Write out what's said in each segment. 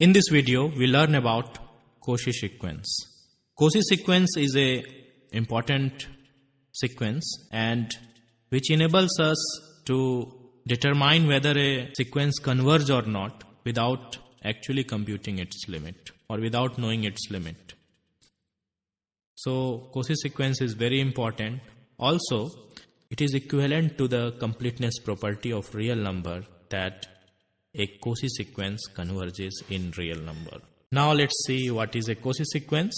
In this video, we learn about Cauchy sequence. Cauchy sequence is a important sequence and which enables us to determine whether a sequence converges or not without actually computing its limit or without knowing its limit. So, Cauchy sequence is very important. Also, it is equivalent to the completeness property of real number that a Cauchy sequence converges in real number. Now let's see what is a Cauchy sequence.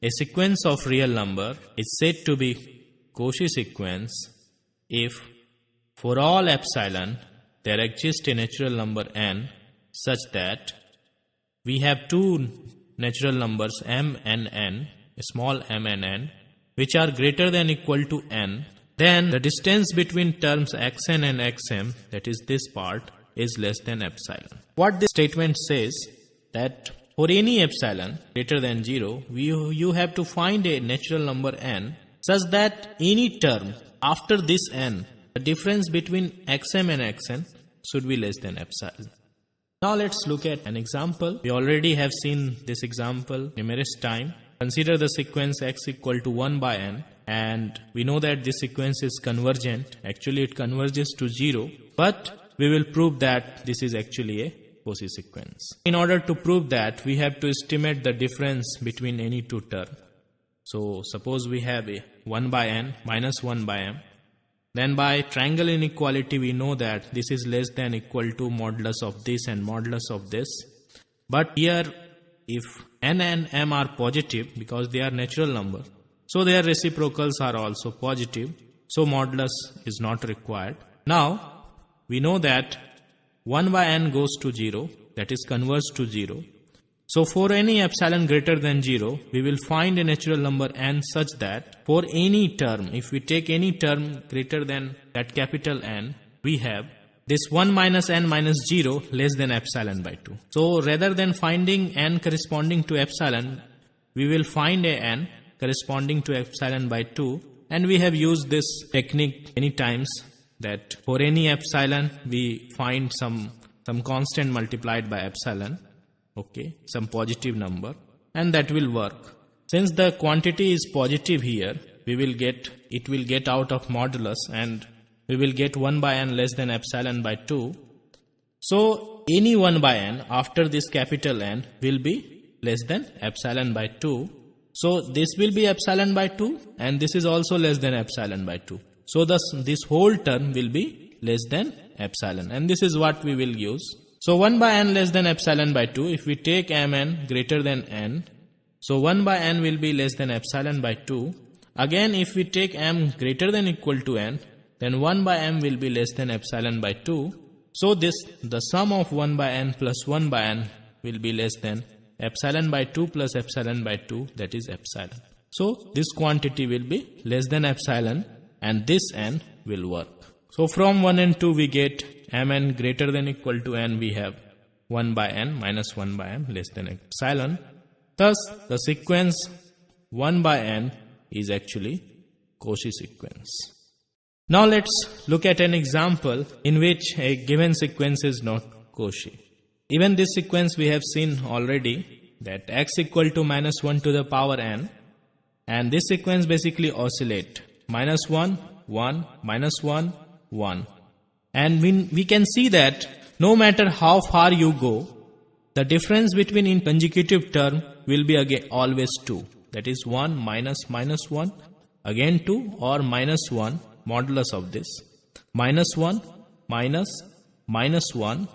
A sequence of real number is said to be Cauchy sequence if for all epsilon there exists a natural number n such that we have two natural numbers m and n, small m and n, which are greater than or equal to n, then the distance between terms xn and xm, that is this part, is less than epsilon. What this statement says that for any epsilon greater than 0, you have to find a natural number n such that any term after this n, the difference between xm and xn should be less than epsilon. Now let's look at an example. We already have seen this example numerous times. Consider the sequence x equal to 1 by n, and we know that this sequence is convergent. Actually it converges to 0, but we will prove that this is actually a Cauchy sequence. In order to prove that, we have to estimate the difference between any two terms. So suppose we have a 1 by n minus 1 by m. Then by triangle inequality we know that this is less than or equal to modulus of this and modulus of this. But here if n and m are positive because they are natural number, so their reciprocals are also positive, so modulus is not required. Now we know that 1 by n goes to 0, that is converges to 0. So for any epsilon greater than 0, we will find a natural number n such that for any term, if we take any term greater than that capital N, we have this 1 minus n minus 0 less than epsilon by 2. So rather than finding n corresponding to epsilon, we will find a n corresponding to epsilon by 2, and we have used this technique many times that for any epsilon we find some constant multiplied by epsilon, okay, some positive number, and that will work. Since the quantity is positive here, it will get out of modulus and we will get 1 by n less than epsilon by 2. So any 1 by n after this capital N will be less than epsilon by 2. So this will be epsilon by 2 and this is also less than epsilon by 2. So this whole term will be less than epsilon, and this is what we will use. So 1 by n less than epsilon by 2, if we take mn greater than n, so 1 by n will be less than epsilon by 2. Again if we take m greater than or equal to n, then 1 by m will be less than epsilon by 2. So the sum of 1 by n plus 1 by n will be less than epsilon by 2 plus epsilon by 2, that is epsilon. So this quantity will be less than epsilon and this n will work. So from 1 and 2 we get mn greater than or equal to n, we have 1 by n minus 1 by m less than epsilon. Thus the sequence 1 by n is actually Cauchy sequence. Now let's look at an example in which a given sequence is not Cauchy. Even this sequence we have seen already, that x equal to minus 1 to the power n, and this sequence basically oscillate minus 1, 1, minus 1, 1. And we can see that no matter how far you go, the difference between in consecutive term will be again always 2. That is 1 minus minus 1, again 2, or minus 1, modulus of this. Minus 1, minus 1,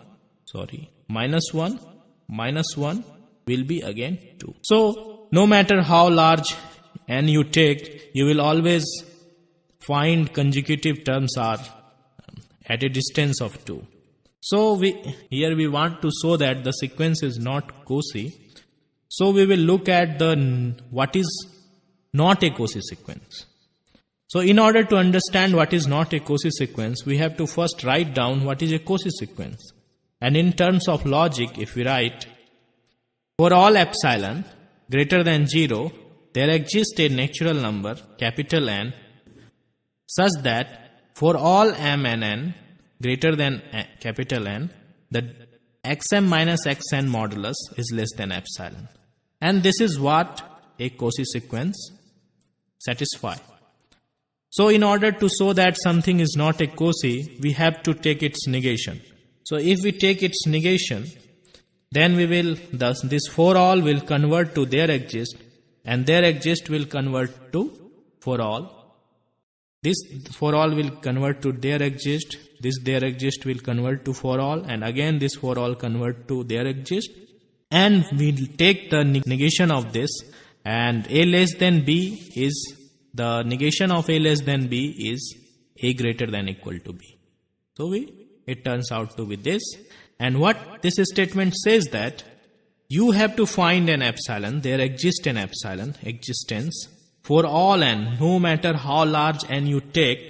minus 1 will be again 2. So no matter how large n you take, you will always find consecutive terms are at a distance of 2. So here we want to show that the sequence is not Cauchy. So we will look at what is not a Cauchy sequence. So in order to understand what is not a Cauchy sequence, we have to first write down what is a Cauchy sequence. And in terms of logic, if we write, for all epsilon greater than 0, there exists a natural number, capital N, such that for all m and n greater than capital N, the xm minus xn modulus is less than epsilon. And this is what a Cauchy sequence satisfies. So in order to show that something is not a Cauchy, we have to take its negation. So if we take its negation, then we will, thus this for all will convert to there exist, and there exist will convert to for all. This for all will convert to there exist, this there exist will convert to for all, and again this for all convert to there exist. And we'll take the negation of this, and a less than b is, the negation of a less than b is a greater than equal to b. So it turns out to be this. And what this statement says that you have to find an epsilon, there exists an epsilon, existence, for all n, no matter how large n you take,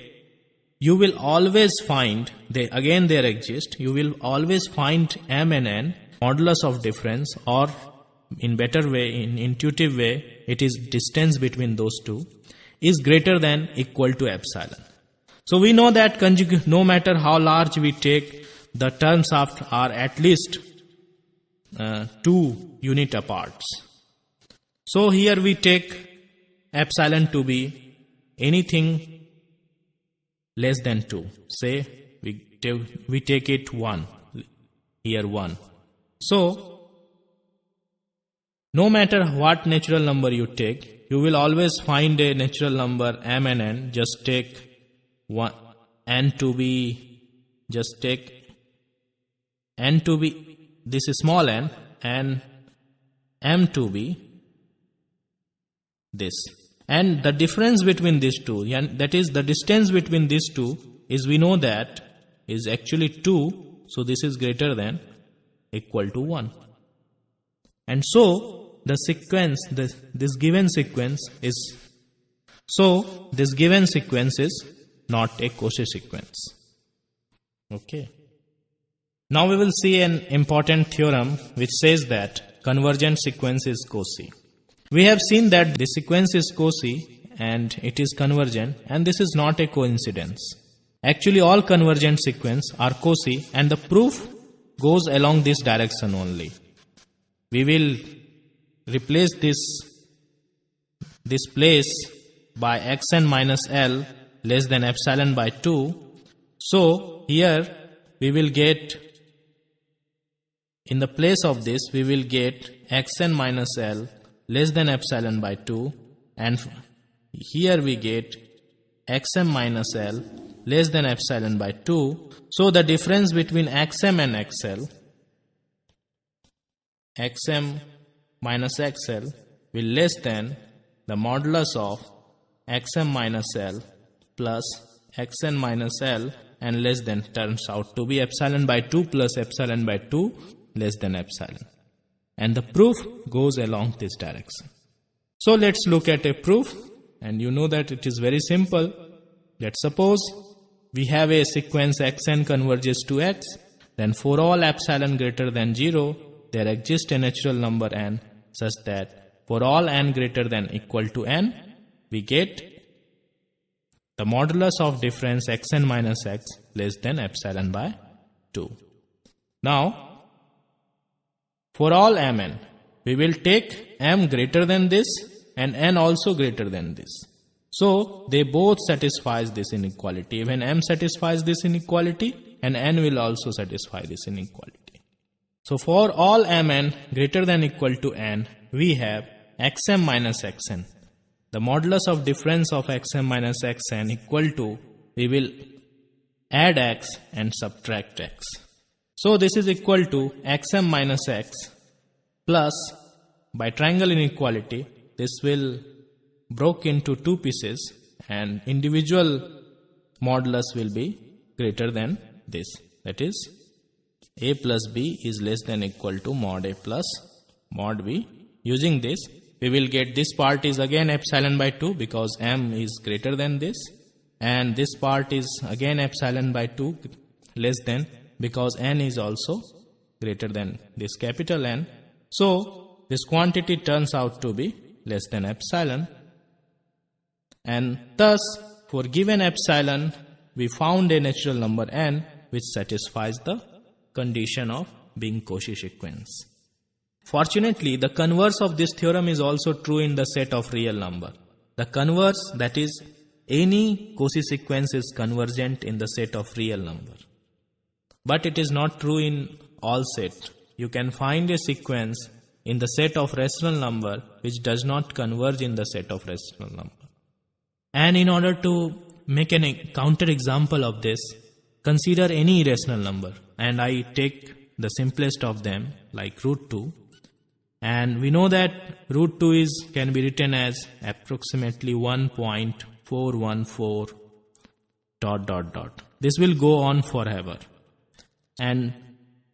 you will always find, again there exist, you will always find m and n, modulus of difference, or in better way, in intuitive way, it is distance between those two, is greater than equal to epsilon. So we know that no matter how large we take, the terms are at least 2 unit apart. So here we take epsilon to be anything less than 2. Say we take it 1, here 1. So no matter what natural number you take, you will always find a natural number m and n. Just take one, n to be, just take n to be, this is small n, and m to be this. And the difference between these two, that is the distance between these two, is we know that is actually 2. So this is greater than equal to 1. And so the sequence, this given sequence is, so this given sequence is not a Cauchy sequence. Okay. Now we will see an important theorem which says that convergent sequence is Cauchy. We have seen that the sequence is Cauchy and it is convergent, and this is not a coincidence. Actually all convergent sequences are Cauchy, and the proof goes along this direction only. We will replace this place by xn minus L less than epsilon by 2. So here we will get, in the place of this, we will get xn minus L less than epsilon by 2, and here we get xm minus L less than epsilon by 2. So the difference between xm and xl, xm minus xl, will less than the modulus of xm minus L plus xn minus L, and less than turns out to be epsilon by 2 plus epsilon by 2 less than epsilon. And the proof goes along this direction. So let's look at a proof, and you know that it is very simple. Let's suppose we have a sequence xn converges to x, then for all epsilon greater than 0, there exists a natural number n such that for all n greater than equal to n, we get the modulus of difference xn minus x less than epsilon by 2. Now, for all mn, we will take m greater than this and n also greater than this. So they both satisfies this inequality. When m satisfies this inequality, and n will also satisfy this inequality. So for all mn greater than equal to n, we have xm minus xn. The modulus of difference of xm minus xn equal to, we will add x and subtract x. So this is equal to xm minus x plus, by triangle inequality, this will broke into 2 pieces, and individual modulus will be greater than this. That is, a plus b is less than equal to mod a plus mod b. Using this, we will get this part is again epsilon by 2 because m is greater than this, and this part is again epsilon by 2 less than, because n is also greater than this capital N. So this quantity turns out to be less than epsilon, and thus for given epsilon we found a natural number n which satisfies the condition of being Cauchy sequence. Fortunately, the converse of this theorem is also true in the set of real number. The converse, that is, any Cauchy sequence is convergent in the set of real number. But it is not true in all sets. You can find a sequence in the set of rational number which does not converge in the set of rational number. And in order to make a counter example of this, consider any irrational number, and I take the simplest of them like root 2, and we know that root 2 can be written as approximately 1.414 ... This will go on forever, and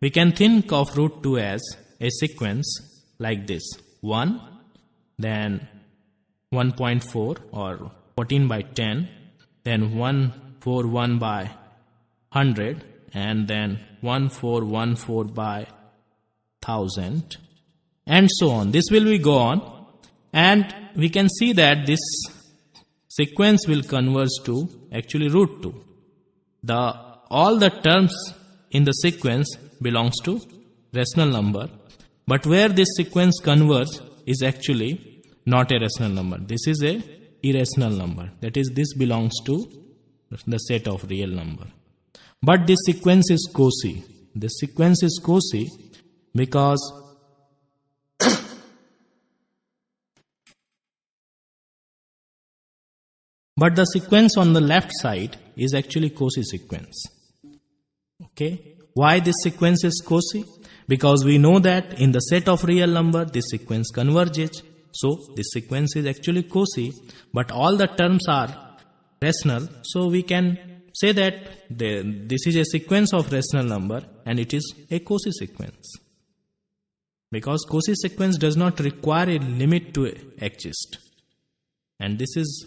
we can think of root 2 as a sequence like this: 1, then 1.4 or 14 by 10, then 141 by 100, and then 1414 by 1000, and so on. This will be go on, and we can see that this sequence will converge to actually root 2. All the terms in the sequence belongs to rational number, but where this sequence converge is actually not a rational number. This is a irrational number. That is, this belongs to the set of real number. But this sequence is Cauchy. This sequence is Cauchy because but the sequence on the left side is actually Cauchy sequence. Okay? Why this sequence is Cauchy? Because we know that in the set of real number this sequence converges. So this sequence is actually Cauchy, but all the terms are rational. So we can say that this is a sequence of rational number and it is a Cauchy sequence. Because Cauchy sequence does not require a limit to exist. And this is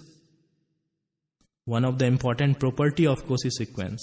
one of the important property of Cauchy sequence.